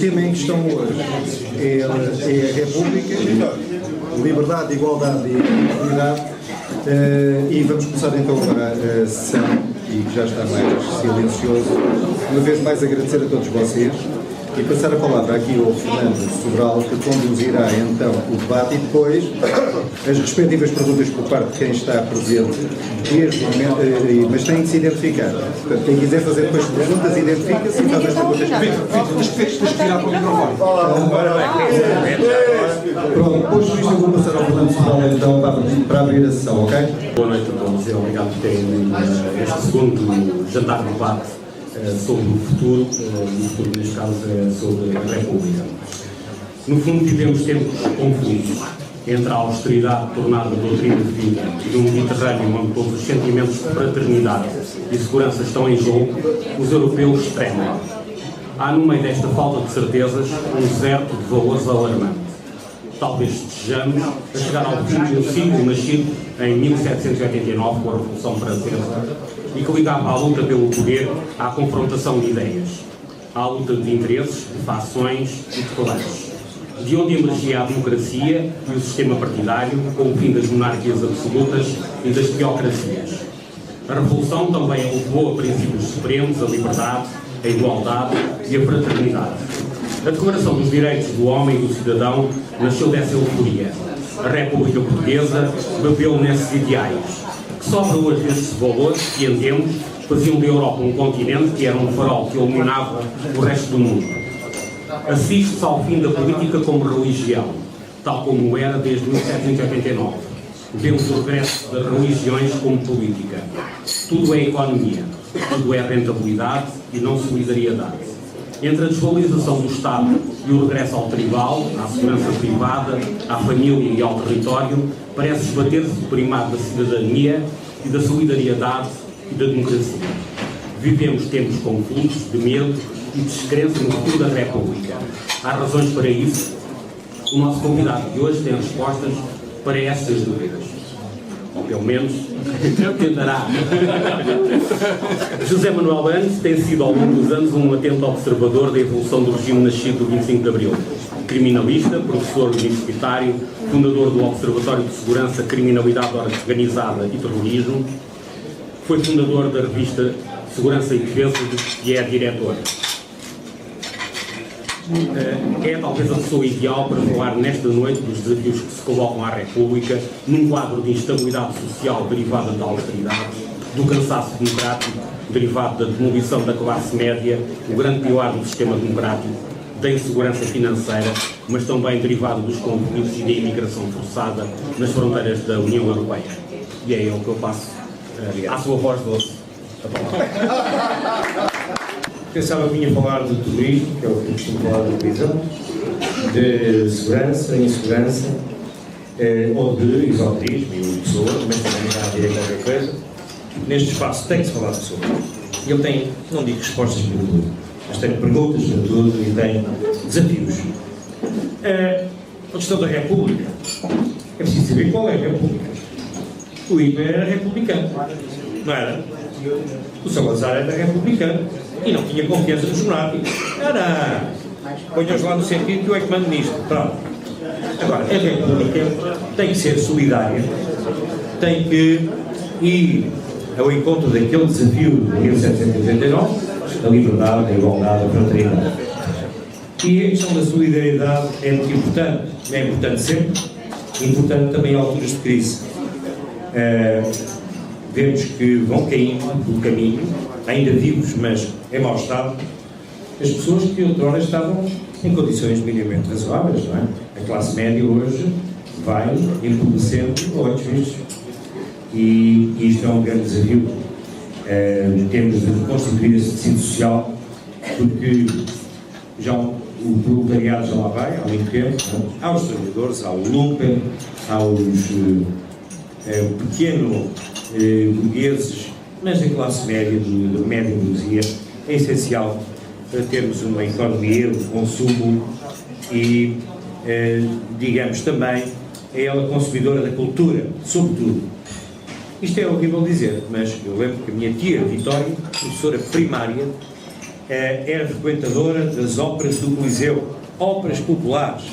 tema em questão hoje é a República, liberdade, igualdade e equidade. E vamos começar então agora a sessão, e que já está mais silencioso. Uma vez mais agradecer a todos vocês e passar a palavra aqui ao Fernando Sobral, que conduzirá então o debate e depois as respectivas perguntas por parte de quem está presente, desde o momento, mas tem que se identificar. Portanto, quem quiser fazer depois perguntas, identifica-se e faz as perguntas. Tens de tirar para o microfone. Pronto, depois disto eu vou passar ao Fernando Sobral então para abrir a sessão, ok? Boa noite a todos e obrigado por terem vindo a este segundo jantar de debate sobre o futuro, e o futuro neste caso é sobre a República. No fundo vivemos tempos confusos entre a austeridade tornada doutrina de vida e um Mediterrâneo onde todos os sentimentos de fraternidade e segurança estão em jogo, os europeus tremem. Há no meio desta falta de certezas um certo de valores alarmante. Talvez estejamos a chegar ao fim de um ciclo nascido em 1789 com a Revolução Francesa e que ligava a luta pelo poder à confrontação de ideias, à luta de interesses, de fações e de clãs, de onde emergia a democracia e o sistema partidário com o fim das monarquias absolutas e das teocracias. A Revolução também levou a princípios supremos a liberdade, a igualdade e a fraternidade. A Declaração dos Direitos do Homem e do Cidadão nasceu dessa euforia. A República Portuguesa bebeu nesses ideais, que sobra hoje esses valores que, entendemos, faziam da Europa um continente que era um farol que iluminava o resto do mundo. Assiste-se ao fim da política como religião, tal como era desde 1789. Vemos o regresso das religiões como política. Tudo é economia, tudo é rentabilidade e não solidariedade. Entre a desvalorização do Estado e o regresso ao tribal, à segurança privada, à família e ao território, parece esbater-se o primado da cidadania e da solidariedade e da democracia. Vivemos tempos confusos, de medo e de descrença no futuro da República. Há razões para isso. O nosso convidado de hoje tem respostas para estas dúvidas. Ou pelo menos tentará. José Manuel Bandes tem sido ao longo dos anos um atento observador da evolução do regime nascido do 25 de Abril. Criminalista, professor universitário, fundador do Observatório de Segurança, Criminalidade Organizada e Terrorismo, foi fundador da revista Segurança e Defesa, que é diretor. É talvez a pessoa ideal para falar nesta noite dos desafios que se colocam à República num quadro de instabilidade social derivada da austeridade, do cansaço democrático derivado da demolição da classe média, o grande pilar do sistema democrático, da insegurança financeira, mas também derivado dos conflitos e da imigração forçada nas fronteiras da União Europeia. E é ele que eu passo à sua voz doce. Pensava que vinha falar de turismo, que é o que eu costumo falar da televisão, de segurança, insegurança, ou de esoterismo e de pessoa, mas também dá direito a qualquer coisa. Neste espaço tem que se falar de pessoas. E ele tem, não digo respostas para tudo, mas tem perguntas para tudo e tem desafios. A questão da República, é preciso saber qual é a República. O Hitler era republicano, não era? O Salazar era republicano e não tinha confiança nos monárquicos. Ponham-os lá no sentido que eu é que mando nisto. Pronto. Agora, a República tem que ser solidária, tem que ir ao encontro daquele desafio de 1789, da liberdade, da igualdade, da fraternidade. E a questão da solidariedade é muito importante. É importante sempre, importante também em alturas de crise. Vemos que vão caindo do caminho, ainda vivos, mas em mau estado, as pessoas que outrora estavam em condições minimamente razoáveis, não é? A classe média hoje vai empobrecendo a olhos vistos. E isto é um grande desafio. Temos de reconstituir esse tecido social, porque já o proletariado já lá vai, há muito tempo, há os trabalhadores, há o lumpen, há os pequeno burgueses, mas a classe média, da média burguesia, é essencial para termos uma economia de consumo e, digamos, também é ela consumidora da cultura, sobretudo. Isto é horrível dizer, mas eu lembro que a minha tia Vitória, professora primária, era frequentadora das óperas do Coliseu, óperas populares.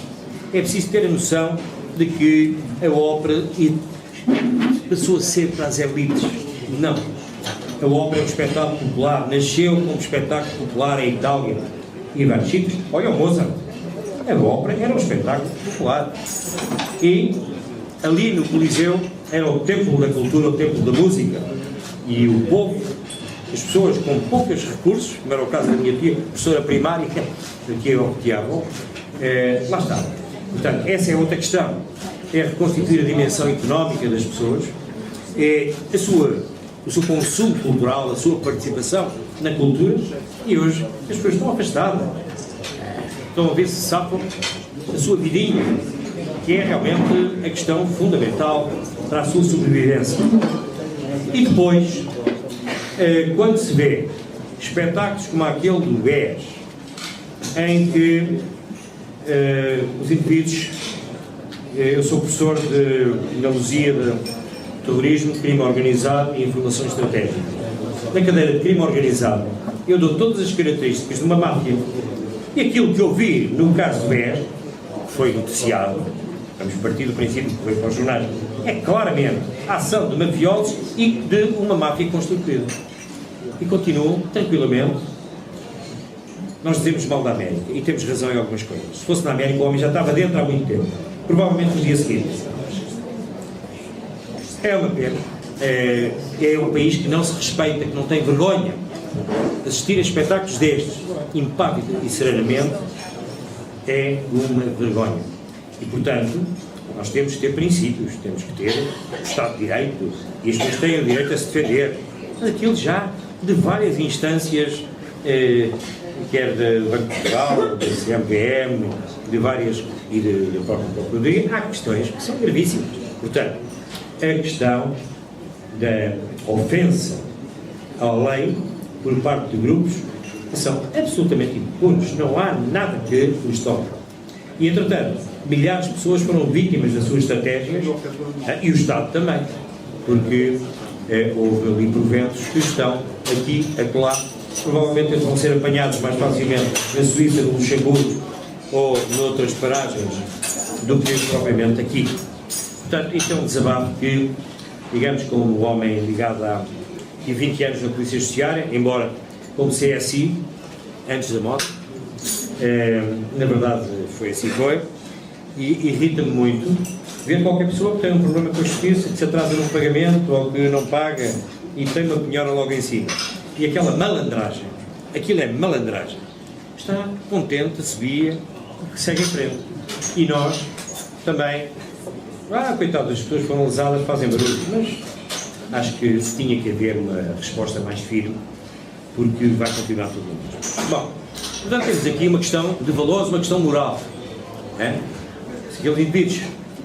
É preciso ter a noção de que a ópera passou a ser para as elites. Não. A ópera é um espetáculo popular, nasceu como espetáculo popular em Itália e em vários sítios. Olha o Mozart. A ópera era um espetáculo popular. E ali no Coliseu era o templo da cultura, o templo da música. E o povo, as pessoas com poucos recursos, como era o caso da minha tia, professora primária, que é o teatro, lá está. Portanto, essa é outra questão. É reconstituir a dimensão económica das pessoas, é o seu consumo cultural, a sua participação na cultura, e hoje as pessoas estão afastadas. Estão a ver se safam a sua vidinha, que é realmente a questão fundamental para a sua sobrevivência. E depois, quando se vê espetáculos como aquele do BES, em que os indivíduos, eu sou professor de Andalusia, de terrorismo, crime organizado e informação estratégica. Na cadeira de crime organizado, eu dou todas as características de uma máfia. E aquilo que eu vi no caso do BES, que foi noticiado, vamos partir do princípio que foi para os jornais, é claramente a ação de mafiosos e de uma máfia constituída. E continuam tranquilamente. Nós dizemos mal da América e temos razão em algumas coisas. Se fosse na América, o homem já estava dentro há muito tempo. Provavelmente no dia seguinte. É uma pena. É um país que não se respeita, que não tem vergonha. Assistir a espetáculos destes, impávido e serenamente, é uma vergonha. E, portanto, nós temos que ter princípios, temos que ter o Estado de Direito, e as pessoas têm o direito a se defender. Mas aquilo já de várias instâncias, quer do Banco de Portugal, da CMVM, de várias, e da própria Procuradoria, há questões que são gravíssimas. Portanto, a questão da ofensa à lei por parte de grupos que são absolutamente impunes, não há nada que os toque. E, entretanto, milhares de pessoas foram vítimas das suas estratégias, e o Estado também, porque houve ali proventos que estão aqui, acolá. Provavelmente eles vão ser apanhados mais facilmente na Suíça, no Luxemburgo ou noutras paragens do que propriamente aqui. Portanto, isto é um desabafo que, digamos, como homem ligado há 20 anos na Polícia Judiciária, embora como CSI, antes da morte, na verdade foi assim que foi, e irrita-me muito ver qualquer pessoa que tem um problema com a justiça, que se atrasa num pagamento ou que não paga e tem uma penhora logo em cima. E aquela malandragem, aquilo é malandragem, está contente, subia, segue em frente. E nós também, coitado, as pessoas foram lesadas, fazem barulho, mas acho que tinha que haver uma resposta mais firme, porque vai continuar tudo mesmo. Bom, portanto temos aqui uma questão de valores, uma questão moral. Se aqueles indivíduos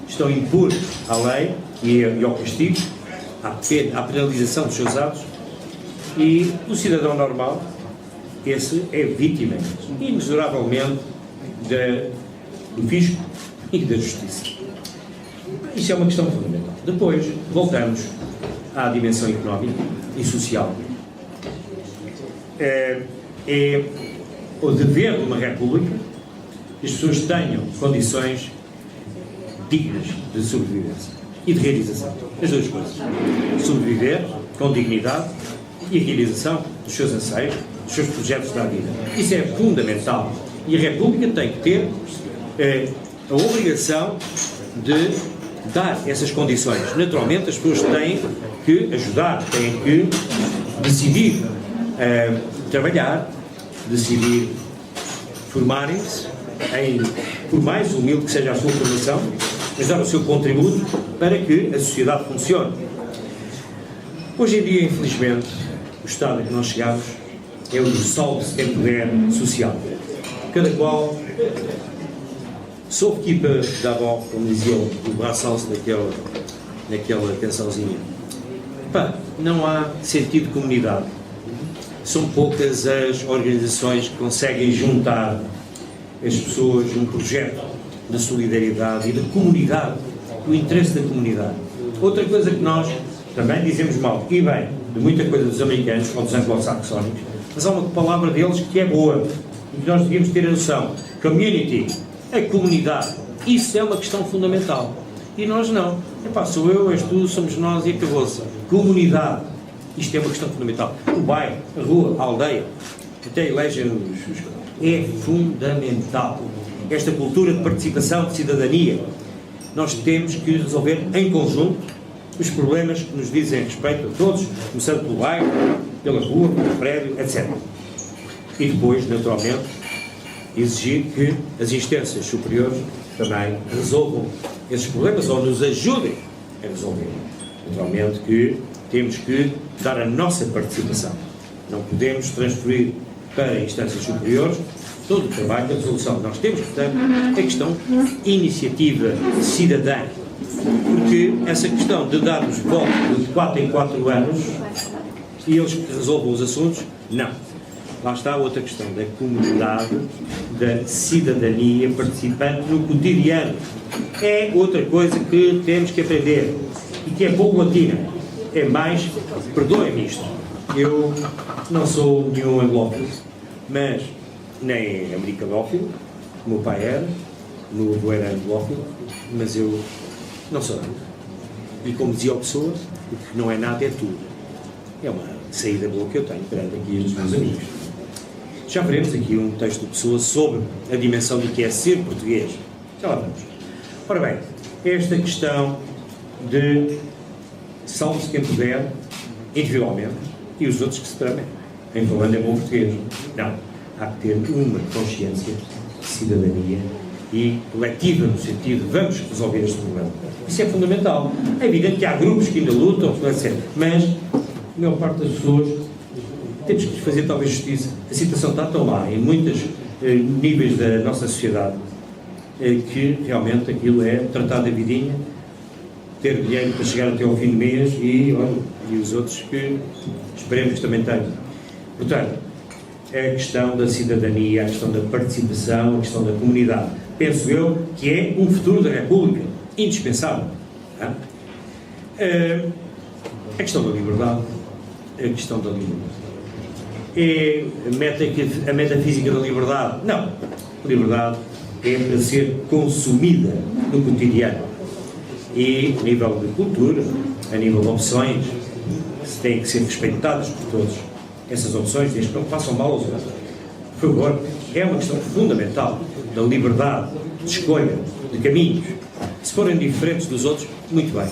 estão impuros à lei e ao castigo, à penalização dos seus atos, e o cidadão normal, esse é vítima, inexoravelmente, do fisco e da justiça. Isso é uma questão fundamental. Depois, voltamos à dimensão económica e social. É o dever de uma república que as pessoas tenham condições dignas de sobrevivência e de realização. As duas coisas. Sobreviver com dignidade e a realização dos seus anseios, dos seus projetos da vida. Isso é fundamental. E a República tem que ter a obrigação de dar essas condições. Naturalmente, as pessoas têm que ajudar, têm que decidir trabalhar, decidir formarem-se, por mais humilde que seja a sua formação, mas dar o seu contributo para que a sociedade funcione. Hoje em dia, infelizmente, o estado a que nós chegamos é o do saldo sem poder social. Cada qual sob equipa da avó, como dizia o Braçals naquela cançãozinha. Não há sentido de comunidade. São poucas as organizações que conseguem juntar as pessoas num projeto de solidariedade e de comunidade, do interesse da comunidade. Outra coisa que nós também dizemos mal, e bem, de muita coisa dos americanos ou dos anglo-saxónicos, mas há uma palavra deles que é boa, e que nós devíamos ter a noção. Community, a comunidade, isso é uma questão fundamental. E nós não. Epá, sou eu, és tu, somos nós e acabou-se. Comunidade, isto é uma questão fundamental. O bairro, a rua, a aldeia, até elegem é fundamental. Esta cultura de participação, de cidadania, nós temos que resolver em conjunto os problemas que nos dizem respeito a todos, começando pelo bairro, pela rua, pelo prédio, etc. E depois, naturalmente, exigir que as instâncias superiores também resolvam esses problemas ou nos ajudem a resolver. Naturalmente que temos que dar a nossa participação. Não podemos transferir para instâncias superiores todo o trabalho da resolução. Nós temos, portanto, a questão de iniciativa cidadã. Porque essa questão de darmos voto de 4 em 4 anos e eles que resolvam os assuntos, não. Lá está outra questão da comunidade, da cidadania participante no cotidiano. É outra coisa que temos que aprender e que é paulatina. É mais, perdoem-me isto, eu não sou nenhum anglófilo, mas nem americanófilo, o meu pai era, o meu avô era anglófilo, mas eu não sou nada. E como dizia a pessoa, o que não é nada é tudo. É uma saída boa que eu tenho perante aqui os meus amigos. Já veremos aqui um texto de Pessoa sobre a dimensão do que é ser português. Já lá vamos. Ora bem, esta questão de salve-se quem puder, individualmente, e os outros que se tramem, em falando em bom português. Não. Há que ter uma consciência de cidadania e coletiva, no sentido de vamos resolver este problema. Isso é fundamental. É evidente que há grupos que ainda lutam, etc. Mas a maior parte das pessoas temos que fazer talvez justiça. A situação está tão má em muitos níveis da nossa sociedade que realmente aquilo é tratar da vidinha, ter dinheiro para chegar até ao fim do mês e os outros que esperemos que também tenham. Portanto, a questão da cidadania, a questão da participação, a questão da comunidade. Penso eu que é um futuro da República indispensável. A questão da liberdade. A questão da liberdade. É a metafísica da liberdade? Não. A liberdade é para ser consumida no cotidiano. E a nível de cultura, a nível de opções, têm que ser respeitadas por todos. Essas opções, desde que não façam mal aos outros. Por favor, é uma questão fundamental da liberdade, de escolha, de caminhos. Se forem diferentes dos outros, muito bem.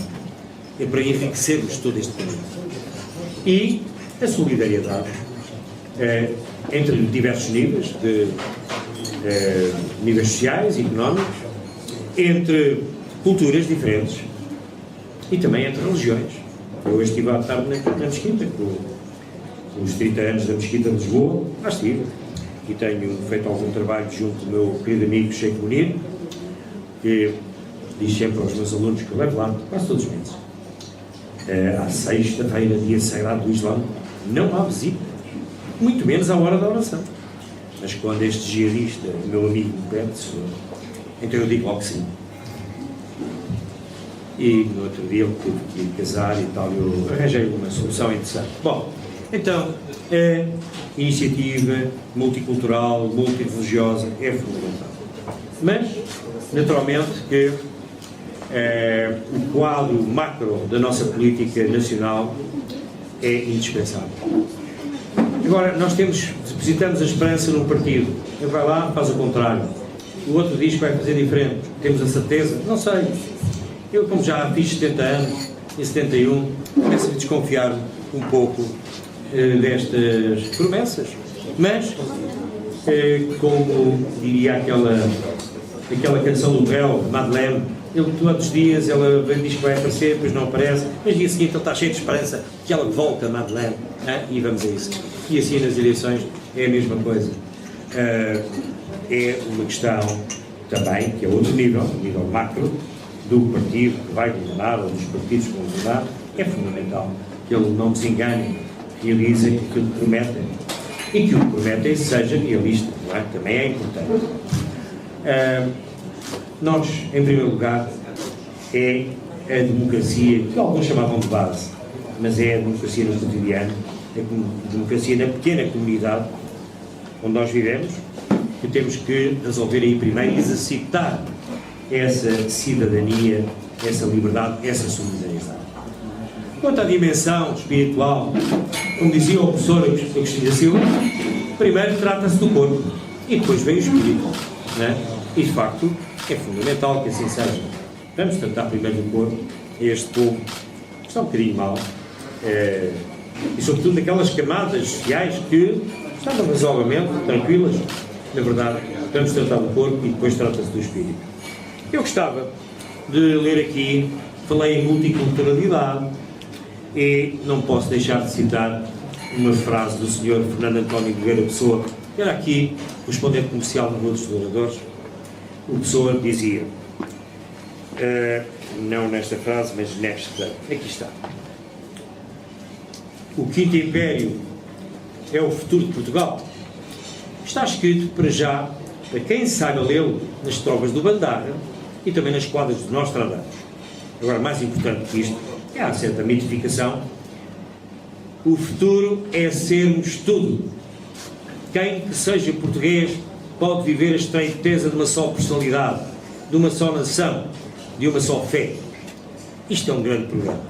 É para enriquecermos todo este caminho. E a solidariedade entre diversos níveis, níveis sociais e económicos, entre culturas diferentes e também entre religiões. Eu hoje estive à tarde na Mesquita, com os 30 anos da Mesquita de Lisboa, lá estive, e tenho feito algum trabalho junto do meu querido amigo Sheikh Munir, que diz sempre aos meus alunos que eu levo lá, quase todos os meses. À sexta-feira, dia sagrado do Islã, não há visita, muito menos à hora da oração. Mas quando este jihadista, meu amigo, me pede, então eu digo logo que sim. E no outro dia ele teve que casar e tal, eu arranjei uma solução interessante. Bom, então, a iniciativa multicultural, multirreligiosa é fundamental. Mas, naturalmente, que o quadro macro da nossa política nacional é indispensável. Agora, nós depositamos a esperança num partido. Ele vai lá, faz o contrário. O outro diz que vai fazer diferente. Temos a certeza? Não sei. Eu, como já fiz 70 anos, em 71, começo a desconfiar um pouco destas promessas. Mas, como diria aquela canção do Brel, Madeleine, ele todos os dias ela diz que vai aparecer, depois não aparece, mas no dia seguinte ele está cheio de esperança que ela volta, Madeleine, e vamos a isso. E assim nas eleições é a mesma coisa. É uma questão também, que é outro nível, um nível macro, do partido que vai governar, ou dos partidos que vão governar, é fundamental que ele não nos engane, realizem aquilo que prometem. E que o que prometem seja realista, não é? Também é importante. Nós, em primeiro lugar, é a democracia, que alguns chamavam de base, mas é a democracia no cotidiano, a democracia na pequena comunidade onde nós vivemos, que temos que resolver aí primeiro exercitar essa cidadania, essa liberdade, essa solidariedade. Quanto à dimensão espiritual, como dizia o professor Agostinho da Silva, primeiro trata-se do corpo e depois vem o espírito, não é? E de facto é fundamental que assim seja. Vamos tratar primeiro do corpo, este povo que está um bocadinho mal, e sobretudo naquelas camadas sociais que estavam razoavelmente tranquilas. Na verdade, vamos tratar do corpo e depois trata-se do espírito. Eu gostava de ler aqui, falei em multiculturalidade e não posso deixar de citar uma frase do Sr. Fernando António Nogueira Pessoa, que era aqui correspondente comercial no Rua dos Douradores. O Pessoa dizia, não nesta frase, mas nesta, aqui está: o Quinto Império é o futuro de Portugal. Está escrito para já, para quem saiba lê-lo, nas trovas do Bandarra e também nas quadras de Nostradamus. Agora, mais importante que isto, é a certa mitificação. O futuro é sermos tudo. Quem que seja português pode viver a estreiteza de uma só personalidade, de uma só nação, de uma só fé. Isto é um grande programa.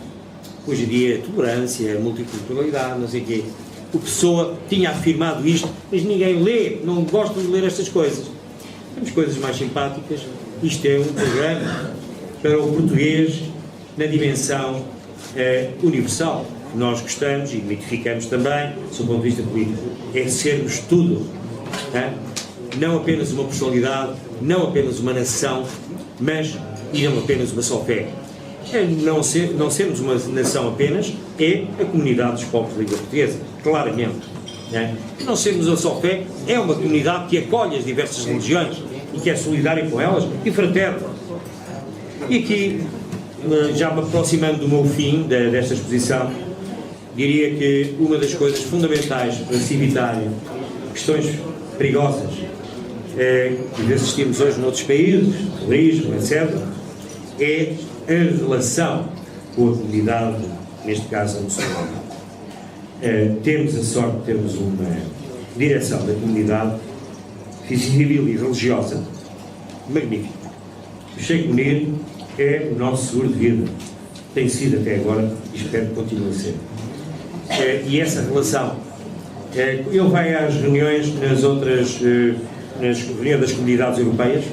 Hoje em dia, a tolerância, a multiculturalidade, não sei o quê. O Pessoa tinha afirmado isto, mas ninguém lê, não gosta de ler estas coisas. Temos coisas mais simpáticas. Isto é um programa para o português na dimensão universal. Nós gostamos e mitificamos também, sob o ponto de vista político, é sermos tudo. Não apenas uma personalidade, não apenas uma nação, mas e não apenas uma só fé. Não sermos uma nação apenas, é a comunidade dos povos da língua portuguesa, claramente. Não sermos uma só fé, é uma comunidade que acolhe as diversas religiões e que é solidária com elas e fraterna. E aqui, já me aproximando do meu fim desta exposição, diria que uma das coisas fundamentais para se evitar questões perigosas que assistimos hoje noutros países, terrorismo, etc., é a relação com a comunidade, neste caso a muçulmana. Temos a sorte de termos uma direção da comunidade civil e religiosa magnífica. O Sheikh Munir é o nosso seguro de vida. Tem sido até agora e espero que continue a ser. E essa relação, ele vai às reuniões nas reuniões das comunidades europeias,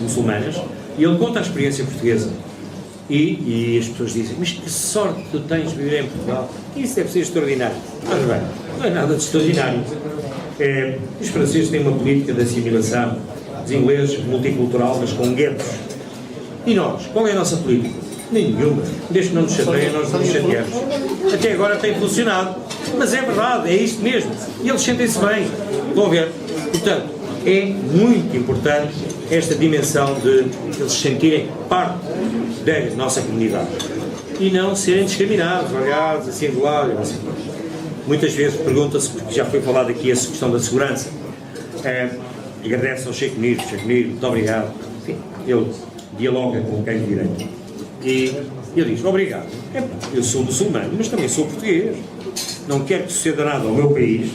muçulmanas, e ele conta a experiência portuguesa. E as pessoas dizem, mas que sorte tu tens de viver em Portugal. Isso deve ser extraordinário. Mas bem, não é nada de extraordinário. Os franceses têm uma política de assimilação, os ingleses multicultural, mas com guetos. E nós, qual é a nossa política? Nenhuma. Desde que não nos chateiem, nós não nos chateamos. Até agora tem funcionado. Mas é verdade, é isto mesmo. E eles sentem-se bem. Estão a ver? Portanto, é muito importante esta dimensão de eles se sentirem parte da nossa comunidade e não serem discriminados, olhados assim do lado. Assim. Muitas vezes pergunta-se, porque já foi falado aqui a questão da segurança, agradece ao Sheikh Munir, muito obrigado. Enfim, ele dialoga com quem de direito. E ele diz, obrigado. Eu sou muçulmano, mas também sou português. Não quero que suceda nada ao meu país,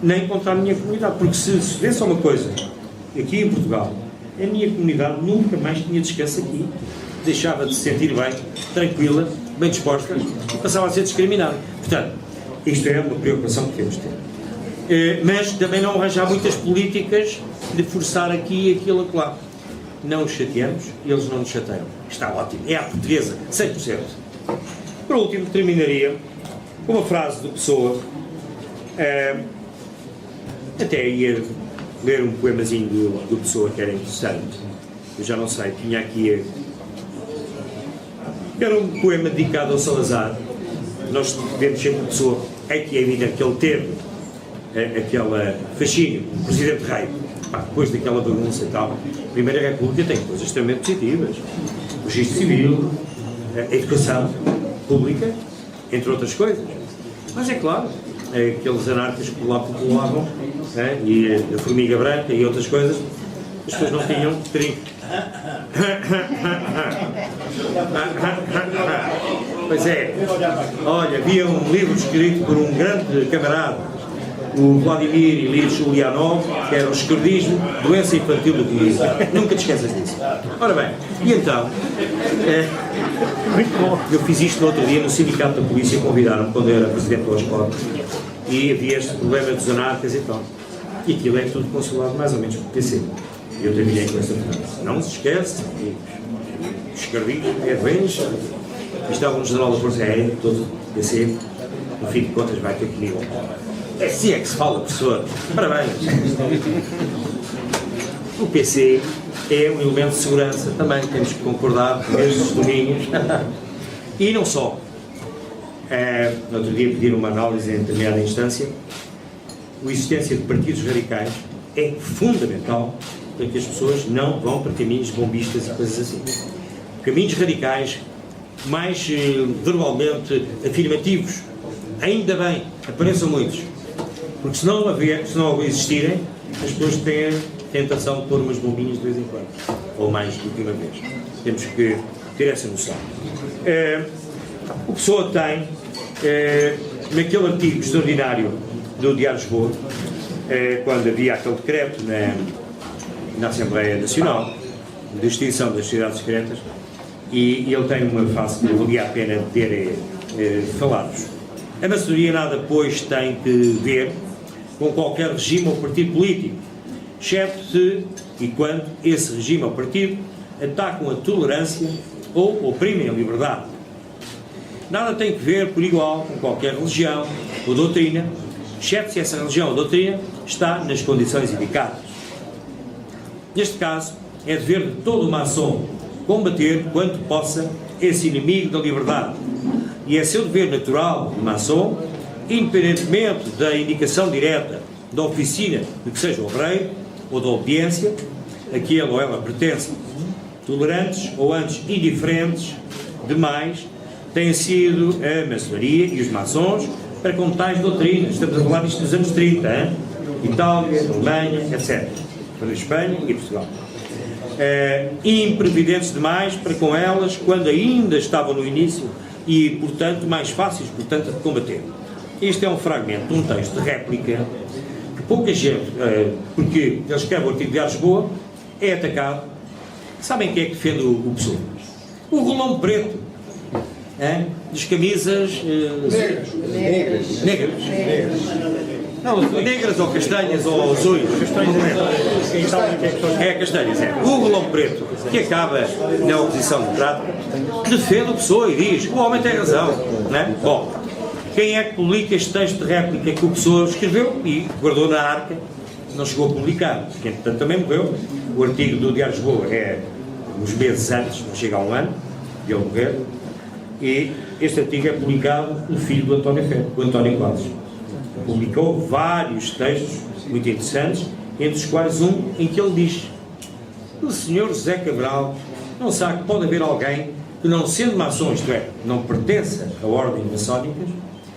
nem contra a minha comunidade, porque se vê só uma coisa, aqui em Portugal, a minha comunidade nunca mais tinha descanso aqui, deixava de se sentir bem, tranquila, bem disposta e passava a ser discriminada. Portanto, isto é uma preocupação que temos de ter. Mas também não arranjar muitas políticas de forçar aqui e aquilo lá. Não os chateamos, eles não nos chateiam. Está ótimo, é a portuguesa, 100%. Por último, terminaria com uma frase do Pessoa. Até ia ler um poemazinho do Pessoa que era interessante. Eu já não sei, tinha aqui. Era um poema dedicado ao Salazar. Nós vemos sempre a Pessoa, é que é evidente que ele teve aquele fascínio, o Presidente Rei, depois daquela bagunça e tal. A Primeira República tem coisas extremamente positivas. O registro civil, a educação pública, entre outras coisas. Mas é claro, aqueles anarcas que lá populavam, e a formiga branca e outras coisas, as pessoas não tinham Pois é, olha, havia um livro escrito por um grande camarada, o Vladimir Ilyich Ulyanov, que era o esquerdismo, doença infantil do comunismo. Nunca te esqueças disso. Ora bem, e então, eu fiz isto no outro dia no Sindicato da Polícia, convidaram-me quando eu era presidente do OSPOR, e havia este problema dos anarcas e tal. E aquilo é tudo consolado mais ou menos por PC. Eu terminei com esta frase. Não se esquece, os esquerdistas é doença. Estava um general da Força Aérea, todo PC, no fim de contas vai ter comigo. É assim é que se fala, professor. Parabéns. O PC é um elemento de segurança, também temos que concordar com estes domínios. E não só. No outro dia pediram uma análise em determinada instância. A existência de partidos radicais é fundamental para que as pessoas não vão para caminhos bombistas e coisas assim. Caminhos radicais, mais verbalmente afirmativos, ainda bem, apareçam muitos. Porque se não existirem, as pessoas têm a tentação de pôr umas bombinhas de vez em quando. Ou mais do que uma vez. Temos que ter essa noção. O Pessoa tem, naquele artigo extraordinário do Diário de Lisboa, quando havia aquele decreto na Assembleia Nacional de extinção das sociedades secretas, e ele tem uma face que valia a pena ter falar-vos. A maçonaria nada, pois, tem que ver com qualquer regime ou partido político, exceto se e quando esse regime ou partido atacam a tolerância ou oprimem a liberdade. Nada tem que ver, por igual, com qualquer religião ou doutrina, exceto se essa religião ou doutrina está nas condições indicadas. Neste caso, é dever de todo maçom combater, quanto possa, esse inimigo da liberdade. E é seu dever natural de maçom, independentemente da indicação direta da oficina de que seja obreiro ou da obediência a que ele ou ela pertence, tolerantes ou antes indiferentes demais, têm sido a maçonaria e os maçons para com tais doutrinas. Estamos a falar disto nos anos 30, hein? Itália, Alemanha, etc. Para a Espanha e Portugal. Imprevidentes demais para com elas quando ainda estavam no início e, portanto, mais fáceis, portanto, de combater. Este é um fragmento de um texto de réplica que pouca gente, porque ele escreve o artigo de Diário de Lisboa, é atacado. Sabem quem é que defende o Pessoa? O Rolão Preto, das camisas negras. Não, negras ou castanhas ou azuis. Castanhas, é. O Rolão Preto, que acaba na oposição democrática, defende o Pessoa e diz: o homem tem razão. Não é? Bom, quem é que publica este texto de réplica que o Pessoa escreveu e guardou na arca, não chegou a publicar, que entretanto também morreu. O artigo do Diário de Lisboa é uns meses antes, não chega a um ano de ele morrer, e este artigo é publicado pelo filho do António Ferro, o António Quadros. Publicou vários textos muito interessantes, entre os quais um em que ele diz: o senhor José Cabral não sabe que pode haver alguém que, não sendo maçom, isto é, não pertença a ordens maçónicas,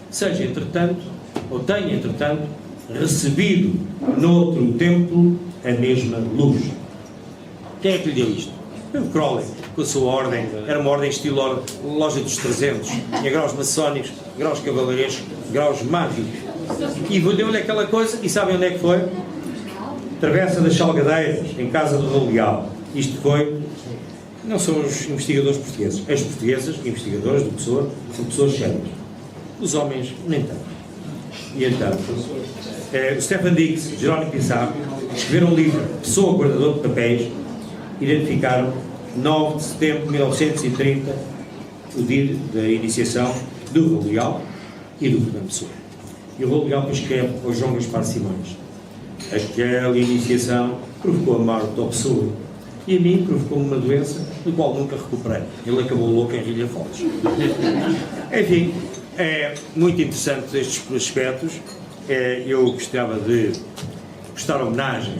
seja, entretanto, ou tenha, entretanto, recebido noutro templo a mesma luz. Quem é que lhe deu isto? O Crowley, com a sua ordem, era uma ordem estilo loja dos 300, tinha graus maçónicos, graus cavaleirescos, graus mágicos. E deu-lhe aquela coisa, e sabem onde é que foi? Travessa das Salgadeiras, em casa do Dom Leal. Isto foi, não são os investigadores portugueses, as portuguesas, investigadoras do Pessoa, são pessoas sérias. Os homens, nem tanto. E então, o Stefan Dix, Jerónimo Pissarro, escreveram um livro, Pessoa Guardador de Papéis, identificaram 9 de setembro de 1930 o dia da iniciação do Dom Leal e do Fernando Pessoa. E o Dom Leal escreve ao João Gaspar Simões: aquela iniciação provocou a morte da Pessoa e a mim provocou uma doença do qual nunca recuperei. Ele acabou louco em Rilha Foz. Enfim, é muito interessante estes aspectos. Eu gostava de prestar homenagem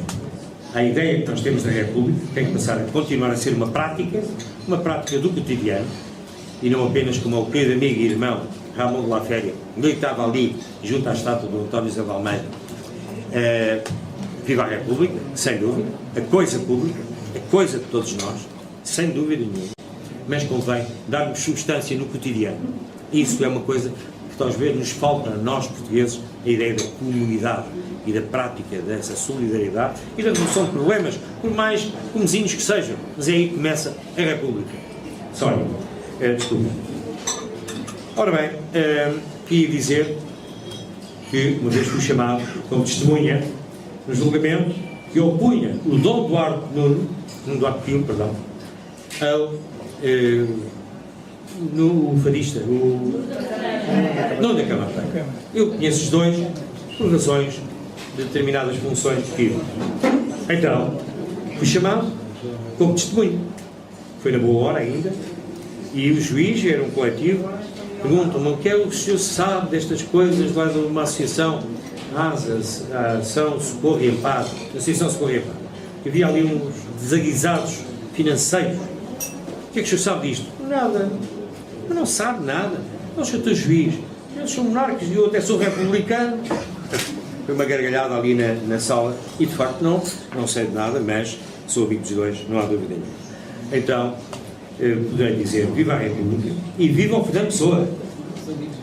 à ideia que nós temos da República, que tem que passar a continuar a ser uma prática do cotidiano, e não apenas como o querido amigo e irmão Ramon de la Féria militava ali junto à estátua do António José de Almeida. Viva a República, sem dúvida, a coisa pública, a coisa de todos nós, sem dúvida nenhuma, mas convém darmos substância no cotidiano. Isso é uma coisa que talvez nos falta a nós portugueses, a ideia da comunidade e da prática dessa solidariedade e da resolução de problemas, por mais comezinhos que sejam, mas é aí que começa a República. Sorry, desculpa. Ora bem, queria dizer que uma vez fui chamado como testemunha no julgamento que opunha o Dom Duarte Duarte Pio, perdão, no fadista, não da Câmara. Eu conheço os dois por razões de determinadas funções que tive. Então, fui chamado como testemunho. Foi na boa hora ainda, e o juiz, era um coletivo, perguntam-me o que é o que o senhor sabe destas coisas lá de uma associação, a Ação Socorro e Amparo, Associação Socorro e Amparo. Havia ali uns desaguisados financeiros. O que é que o senhor sabe disto? Nada. Mas não sabe nada. Não sou teu juiz. Eles são monarcas e eu até sou republicano. Foi uma gargalhada ali na sala e de facto não sei de nada, mas sou amigo dos dois, não há dúvida nenhuma. Então, poderei dizer, viva a República e viva o Fernando Pessoa.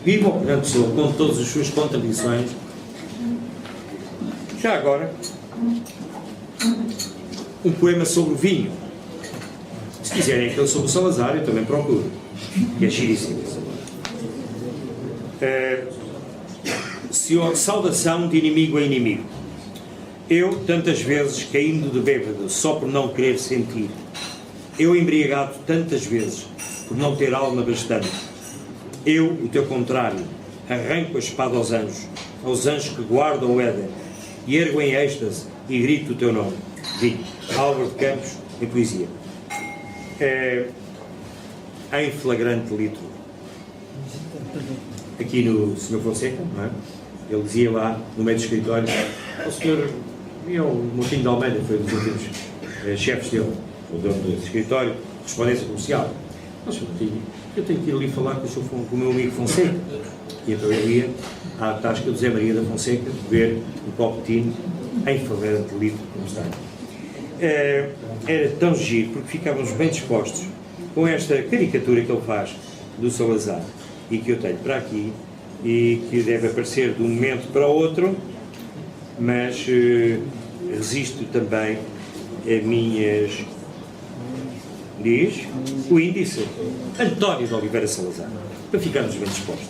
Viva o Fernando Pessoa, com todas as suas contradições. Já agora, um poema sobre o vinho. Se quiserem aquele sobre o Salazar, eu também procuro. Que é giríssimo. Saudação de inimigo a inimigo. Eu, tantas vezes, caindo de bêbado, só por não querer sentir. Eu, embriagado tantas vezes, por não ter alma bastante. Eu, o teu contrário, arranco a espada aos anjos que guardam o Éden, e ergo em êxtase e grito o teu nome. Vinho. Álvaro de Campos, em poesia. Em flagrante litro. Aqui no Sr. Fonseca, não é? Ele dizia lá, no meio do escritório, o senhor, o Moutinho de Almeida foi um dos últimos chefes dele, o dono do escritório, correspondência comercial. Mas eu tenho que ir ali falar com o meu amigo Fonseca. E então eu ia à tasca do Zé Maria da Fonseca ver um copo de tinto em flagrante litro, como está. Era tão giro, porque ficávamos bem dispostos com esta caricatura que ele faz do Salazar e que eu tenho para aqui e que deve aparecer de um momento para o outro, mas resisto também a minhas... diz o índice António de Oliveira Salazar, para ficarmos bem dispostos.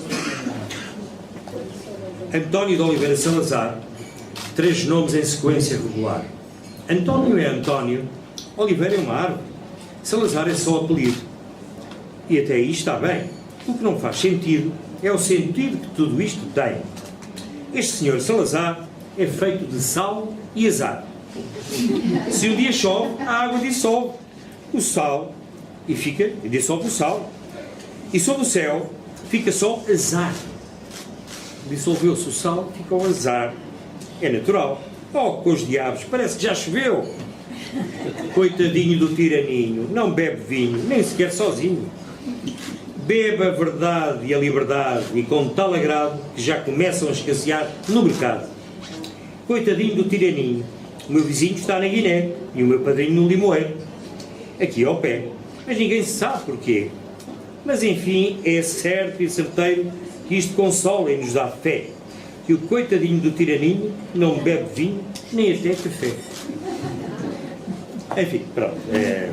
António de Oliveira Salazar, 3 nomes em sequência regular. António é António, Oliveira é uma árvore, Salazar é só apelido. E até aí está bem. O que não faz sentido é o sentido que tudo isto tem. Este senhor Salazar é feito de sal e azar. Se um dia chove, a água dissolve o sal e dissolve o sal. E sobre o céu fica só azar. Dissolveu-se o sal, fica o azar. É natural. Oh, com os diabos, parece que já choveu. Coitadinho do tiraninho, não bebe vinho, nem sequer sozinho. Bebe a verdade e a liberdade, e com tal agrado que já começam a escassear no mercado. Coitadinho do tiraninho, o meu vizinho está na Guiné e o meu padrinho no Limoeiro, aqui ao pé, mas ninguém sabe porquê. Mas enfim, é certo e certeiro que isto consola e nos dá fé, que o coitadinho do tiraninho não bebe vinho nem até café. Enfim, pronto, é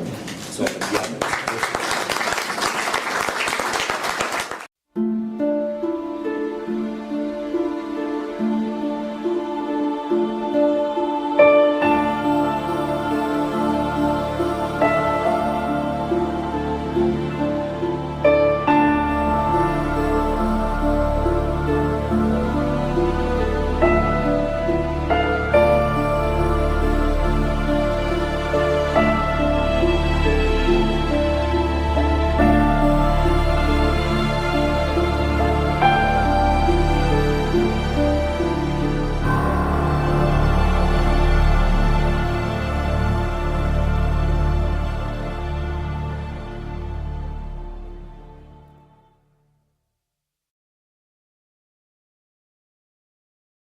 só para piada.